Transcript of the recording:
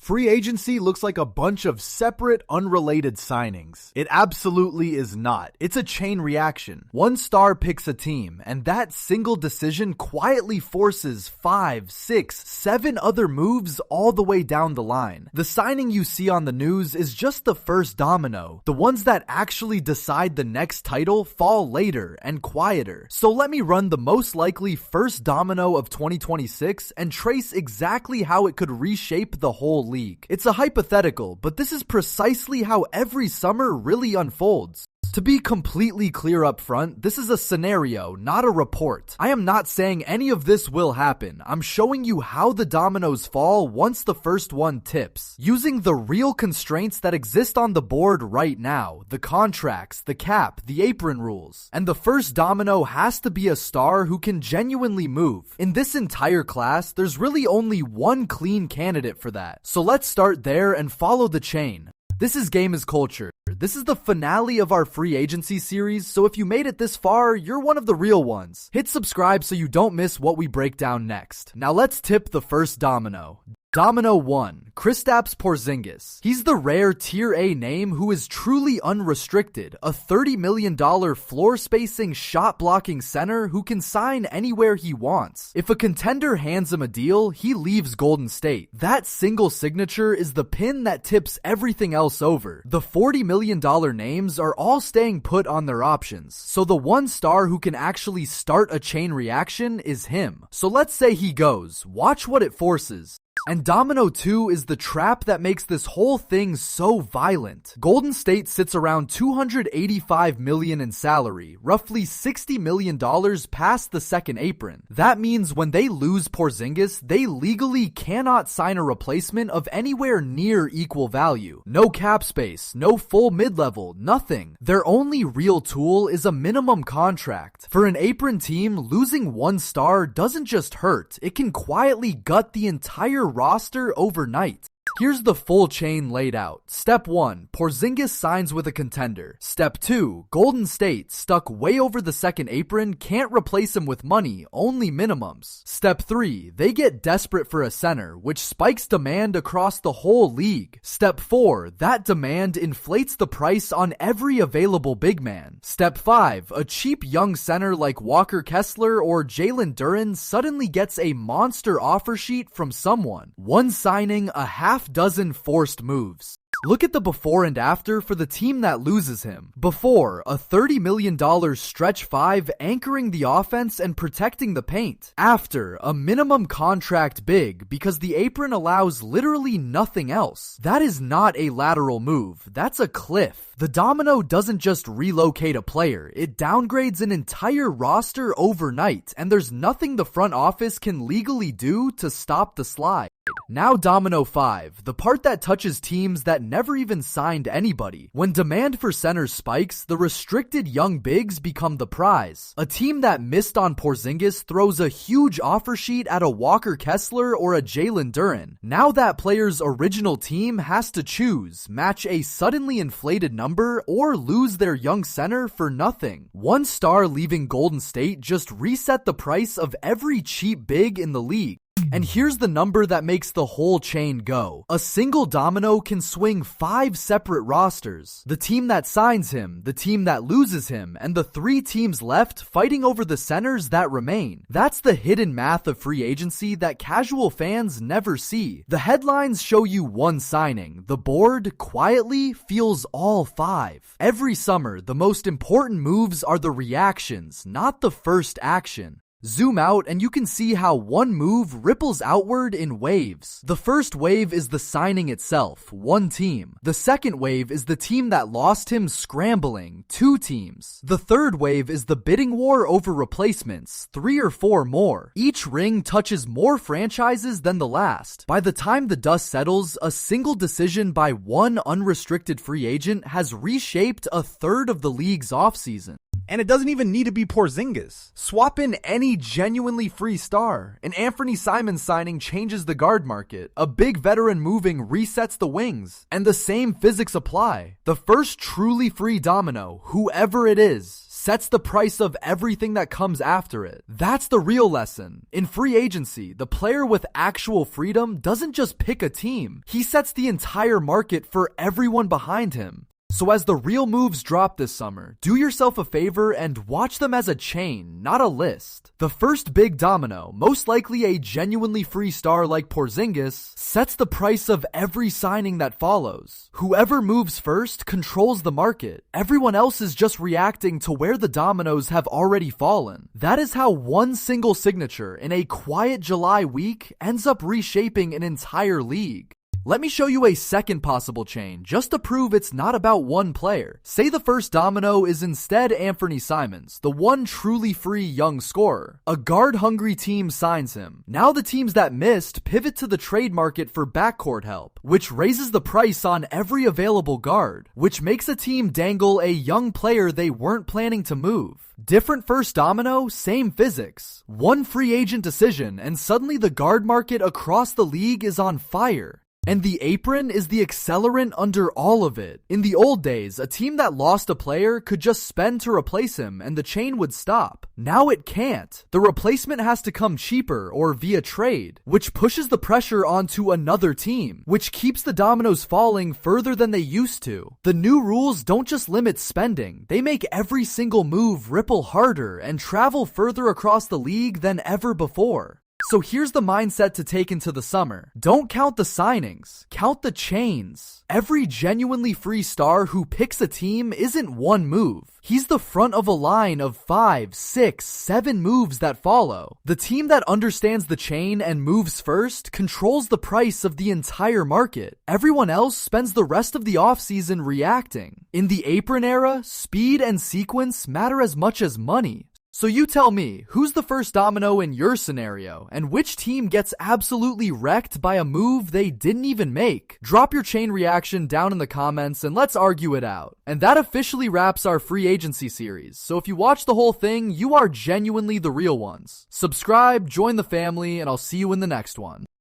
Free agency looks like a bunch of separate, unrelated signings. It absolutely is not. It's a chain reaction. One star picks a team, and that single decision quietly forces 5, 6, 7 other moves all the way down the line. The signing you see on the news is just the first domino. The ones that actually decide the next title fall later and quieter. So let me run the most likely first domino of 2026 and trace exactly how it could reshape the whole league. It's a hypothetical, but this is precisely how every summer really unfolds. To be completely clear up front, this is a scenario, not a report. I am not saying any of this will happen. I'm showing you how the dominoes fall once the first one tips. Using the real constraints that exist on the board right now, the contracts, the cap, the apron rules. And the first domino has to be a star who can genuinely move. In this entire class, there's really only one clean candidate for that. So let's start there and follow the chain. This is Game is Culture. This is the finale of our free agency series, so if you made it this far, you're one of the real ones. Hit subscribe so you don't miss what we break down next. Now let's tip the first domino. Domino 1, Kristaps Porzingis. He's the rare Tier A name who is truly unrestricted, a $30 million floor-spacing, shot-blocking center who can sign anywhere he wants. If a contender hands him a deal, he leaves Golden State. That single signature is the pin that tips everything else over. The $40 million names are all staying put on their options, so the one star who can actually start a chain reaction is him. So let's say he goes. Watch what it forces. And Domino 2 is the trap that makes this whole thing so violent. Golden State sits around $285 million in salary, roughly $60 million past the second apron. That means when they lose Porzingis, they legally cannot sign a replacement of anywhere near equal value. No cap space, no full mid-level, nothing. Their only real tool is a minimum contract. For an apron team, losing one star doesn't just hurt, it can quietly gut the entire roster overnight. Here's the full chain laid out. Step 1, Porzingis signs with a contender. Step 2, Golden State, stuck way over the second apron, can't replace him with money, only minimums. Step 3, they get desperate for a center, which spikes demand across the whole league. Step 4, that demand inflates the price on every available big man. Step 5, a cheap young center like Walker Kessler or Jalen Duren suddenly gets a monster offer sheet from someone. One signing, a half dozen forced moves. Look at the before and after for the team that loses him. Before, a $30 million stretch 5 anchoring the offense and protecting the paint. After, a minimum contract big because the apron allows literally nothing else. That is not a lateral move, that's a cliff. The domino doesn't just relocate a player, it downgrades an entire roster overnight, and there's nothing the front office can legally do to stop the slide. Now Domino 5, the part that touches teams that never even signed anybody. When demand for centers spikes, the restricted young bigs become the prize. A team that missed on Porzingis throws a huge offer sheet at a Walker Kessler or a Jalen Duren. Now that player's original team has to choose, match a suddenly inflated number or lose their young center for nothing. One star leaving Golden State just reset the price of every cheap big in the league. And here's the number that makes the whole chain go. A single domino can swing 5 separate rosters. The team that signs him, the team that loses him, and the 3 teams left fighting over the centers that remain. That's the hidden math of free agency that casual fans never see. The headlines show you one signing. The board quietly feels all 5. Every summer, the most important moves are the reactions, not the first action. Zoom out and you can see how one move ripples outward in waves. The first wave is the signing itself, one team. The second wave is the team that lost him scrambling, 2 teams. The third wave is the bidding war over replacements, 3 or 4 more. Each ring touches more franchises than the last. By the time the dust settles, a single decision by one unrestricted free agent has reshaped a third of the league's offseason. And it doesn't even need to be Porzingis. Swap in any genuinely free star. An Anthony Simons signing changes the guard market. A big veteran moving resets the wings. And the same physics apply. The first truly free domino, whoever it is, sets the price of everything that comes after it. That's the real lesson. In free agency, the player with actual freedom doesn't just pick a team. He sets the entire market for everyone behind him. So as the real moves drop this summer, do yourself a favor and watch them as a chain, not a list. The first big domino, most likely a genuinely free star like Porzingis, sets the price of every signing that follows. Whoever moves first controls the market. Everyone else is just reacting to where the dominoes have already fallen. That is how one single signature in a quiet July week ends up reshaping an entire league. Let me show you a second possible chain, just to prove it's not about one player. Say the first domino is instead Anthony Simons, the one truly free young scorer. A guard-hungry team signs him. Now the teams that missed pivot to the trade market for backcourt help, which raises the price on every available guard, which makes a team dangle a young player they weren't planning to move. Different first domino, same physics. One free agent decision, and suddenly the guard market across the league is on fire. And the apron is the accelerant under all of it. In the old days, a team that lost a player could just spend to replace him and the chain would stop. Now it can't. The replacement has to come cheaper or via trade, which pushes the pressure onto another team, which keeps the dominoes falling further than they used to. The new rules don't just limit spending, they make every single move ripple harder and travel further across the league than ever before. So here's the mindset to take into the summer. Don't count the signings, count the chains. Every genuinely free star who picks a team isn't one move. He's the front of a line of 5, 6, 7 moves that follow. The team that understands the chain and moves first controls the price of the entire market. Everyone else spends the rest of the offseason reacting. In the apron era, speed and sequence matter as much as money. So you tell me, who's the first domino in your scenario, and which team gets absolutely wrecked by a move they didn't even make? Drop your chain reaction down in the comments and let's argue it out. And that officially wraps our free agency series, so if you watch the whole thing, you are genuinely the real ones. Subscribe, join the family, and I'll see you in the next one.